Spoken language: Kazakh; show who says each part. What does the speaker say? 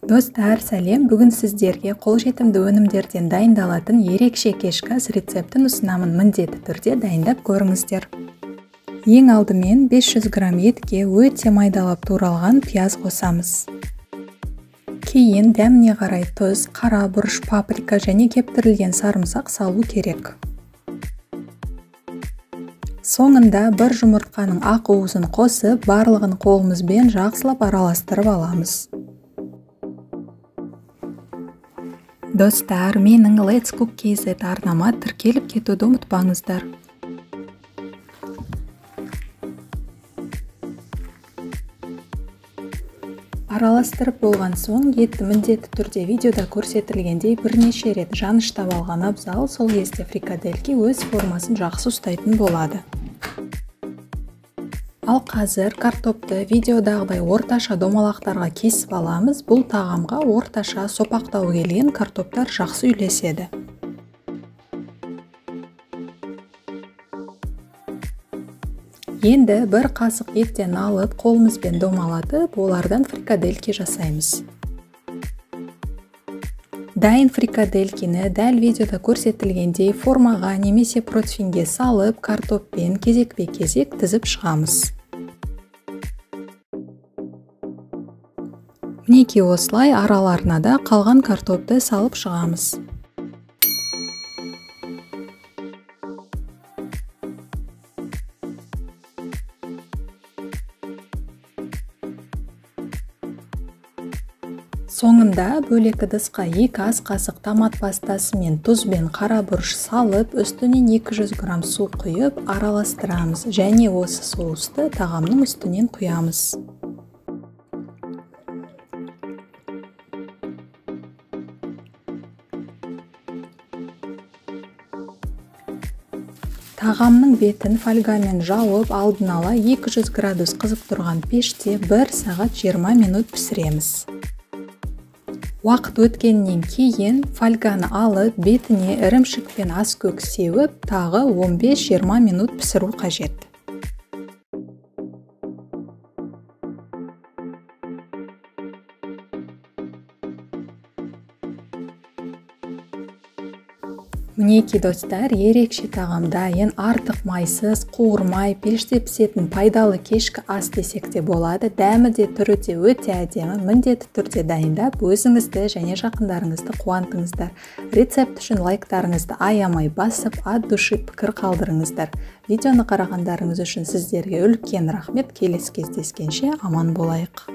Speaker 1: Достар, сәлем. Бүгін сіздерге қолжетімді өнімдерден дайындалатын ерекше кешкі ас рецептін ұсынамын. Міндетті түрде дайындап көріңіздер. Ең алдымен 500 грамм етке өте майдалап туралған пияз қосамыз. Кейін дәміне қарай тұз, қара бұрыш, паприка және кептірілген сарымсақ салу керек. Соңында бір жұмыртқаның ақ уызын қосып, барлығын қолымызбен жақсылап араластырып аламыз. Достар, менің Let's Cook KZ арнама тіркеліп кетуді ұмытпаңыздар. Араластырып болған соң, етті міндетті түрде видеода көрсетілгендей бірнеше рет жаныштап алған абзал, сол кезде фрикадельки өз формасын жақсы ұстайтын болады. Ал қазір картопты видеодағыдай орташа домалақтарға кесіп аламыз. Бұл тағамға орташа сопақтау келген картоптар жақсы үйлеседі. Енді бір қасық еттен алып, қолымызбен домалатып, олардан фрикадельки жасаймыз. Дайын фрикаделькені дәл видеода көрсетілгендей формаға немесе противинге салып, картоппен кезекпе-кезек тізіп шығамыз. Мінекей осылай араларына да қалған картопты салып шығамыз. Соңында бөлек ыдысқа 2 ас қасық томат пастасы мен тұз бен қара бұрыш салып, үстінен 200 грамм су құйып араластырамыз және осы соусты тағамның үстінен құямыз. Тағамның бетін фольгамен жауып, алдын ала 200 градус қызып тұрған пеште 1 сағат 20 минут пісіреміз. Уақыт өткеннен кейін фольганы алып, бетіне ірімшік пен аскөк сеуіп, тағы 15-20 минут пісіру қажет. Мінекей достар, ерекше тағам дайын, артық майсыз, қуырмай, пеште пісетін пайдалы кешкі ас десек те болады. Дәмі де түрі де өте әдемі. Міндетті түрде дайындап, өзіңізді және жақындарыңызды қуантыңыздар. Рецепт үшін лайктарыңызды аямай басып, от души пікір қалдырыңыздар. Видеоны қарағандарыңыз үшін сіздерге үлкен рахмет. Келесі кездескенше аман болайық.